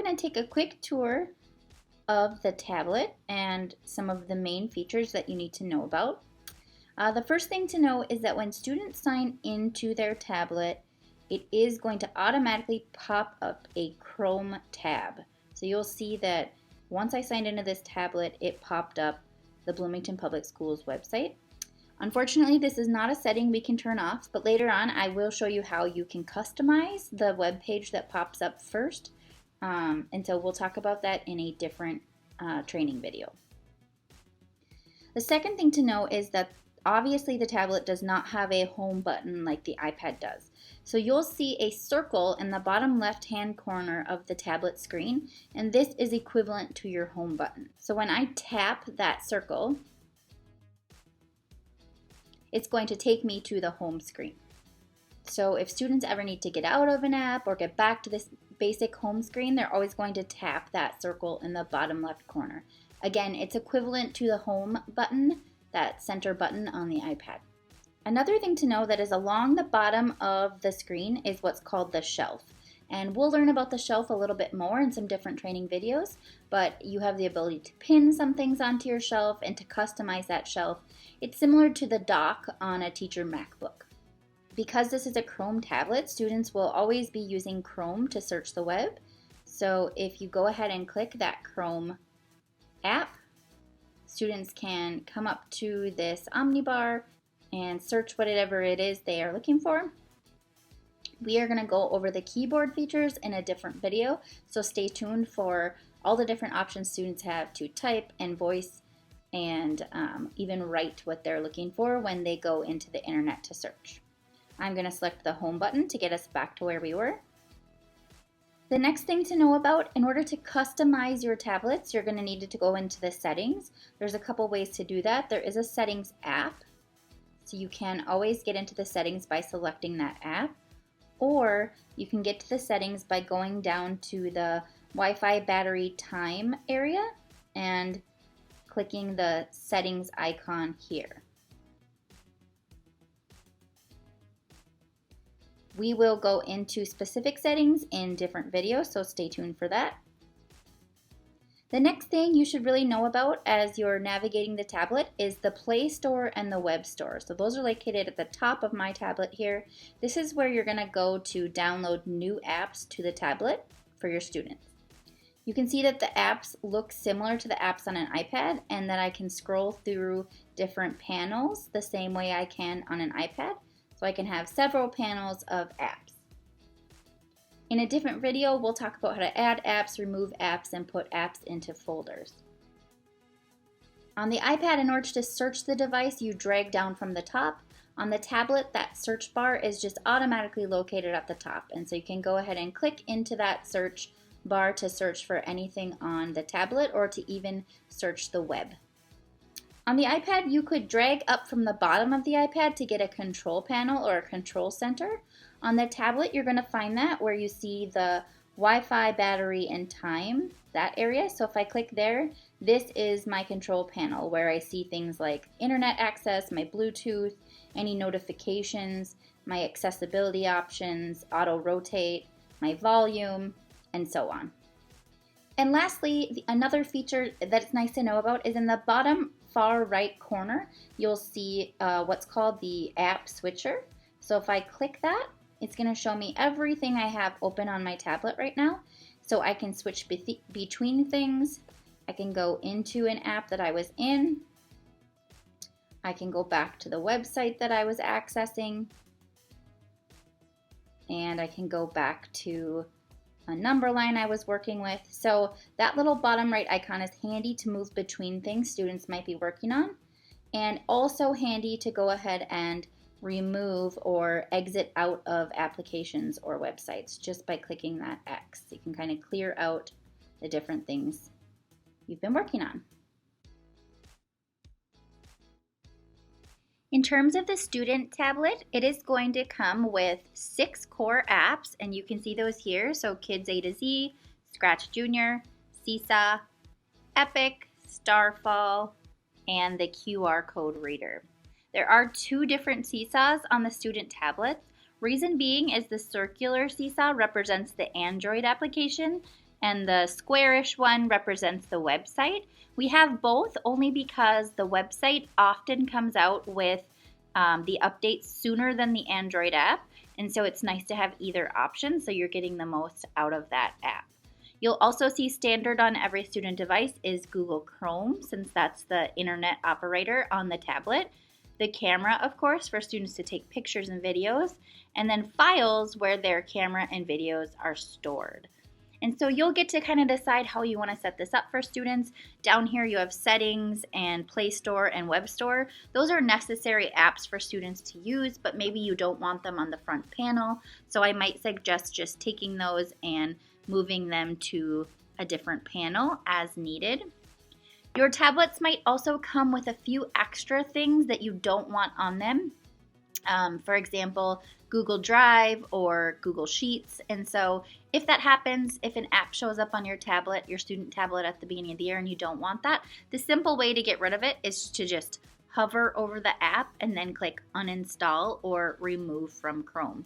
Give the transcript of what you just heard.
going to take a quick tour of the tablet and some of the main features that you need to know about. The first thing to know is that when students sign into their tablet, it is going to automatically pop up a Chrome tab. So you'll see that once I signed into this tablet, it popped up the Bloomington Public Schools website. Unfortunately, this is not a setting we can turn off, but later on I will show you how you can customize the web page that pops up first. And so we'll talk about that in a different training video. The second thing to know is that obviously the tablet does not have a home button like the iPad does. So you'll see a circle in the bottom left-hand corner of the tablet screen, and this is equivalent to your home button. So when I tap that circle, it's going to take me to the home screen. So if students ever need to get out of an app or get back to this basic home screen, they're always going to tap that circle in the bottom left corner. Again, it's equivalent to the home button, that center button on the iPad. Another thing to know that is along the bottom of the screen is what's called the shelf. And we'll learn about the shelf a little bit more in some different training videos, but you have the ability to pin some things onto your shelf and to customize that shelf. It's similar to the dock on a teacher MacBook. Because this is a Chrome tablet, students will always be using Chrome to search the web. So if you go ahead and click that Chrome app, students can come up to this omnibar and search whatever it is they are looking for. We are going to go over the keyboard features in a different video, so stay tuned for all the different options students have to type and voice and even write what they're looking for when they go into the internet to search. I'm going to select the home button to get us back to where we were. The next thing to know about, in order to customize your tablets, you're going to need to go into the settings. There's a couple ways to do that. There is a settings app, so you can always get into the settings by selecting that app, or you can get to the settings by going down to the Wi-Fi battery time area and clicking the settings icon here. We will go into specific settings in different videos, so stay tuned for that. The next thing you should really know about as you're navigating the tablet is the Play Store and the Web Store. So those are located at the top of my tablet here. This is where you're going to go to download new apps to the tablet for your students. You can see that the apps look similar to the apps on an iPad and that I can scroll through different panels the same way I can on an iPad. So I can have several panels of apps. In a different video, we'll talk about how to add apps, remove apps, and put apps into folders. On the iPad, in order to search the device, you drag down from the top. On the tablet, that search bar is just automatically located at the top. And so you can go ahead and click into that search bar to search for anything on the tablet or to even search the web. On the iPad, you could drag up from the bottom of the iPad to get a control panel or a control center. On the tablet, you're going to find that where you see the Wi-Fi, battery, and time, that area. So if I click there, this is my control panel where I see things like internet access, my Bluetooth, any notifications, my accessibility options, auto rotate, my volume, and so on. And lastly, another feature that's nice to know about is in the bottom far right corner, you'll see what's called the app switcher. So if I click that, it's going to show me everything I have open on my tablet right now. So I can switch between things. I can go into an app that I was in. I can go back to the website that I was accessing. And I can go back to a number line I was working with. So that little bottom right icon is handy to move between things students might be working on, and also handy to go ahead and remove or exit out of applications or websites just by clicking that X. You can kind of clear out the different things you've been working on. In terms of the student tablet, it is going to come with 6 core apps, and you can see those here. So Kids A to Z, Scratch Junior, Seesaw, Epic, Starfall, and the QR code reader. There are 2 different seesaws on the student tablets. Reason being is the circular seesaw represents the Android application, and the squarish one represents the website. We have both only because the website often comes out with the updates sooner than the Android app, and so it's nice to have either option so you're getting the most out of that app. You'll also see standard on every student device is Google Chrome, since that's the internet operator on the tablet. The camera, of course, for students to take pictures and videos, and then files where their camera and videos are stored. And so you'll get to kind of decide how you want to set this up for students. Down here you have settings and Play Store and Web Store. Those are necessary apps for students to use, but maybe you don't want them on the front panel. So I might suggest just taking those and moving them to a different panel as needed. Your tablets might also come with a few extra things that you don't want on them. For example, Google Drive or Google Sheets. And so if that happens, if an app shows up on your tablet, your student tablet at the beginning of the year, and you don't want that, the simple way to get rid of it is to just hover over the app and then click uninstall or remove from Chrome.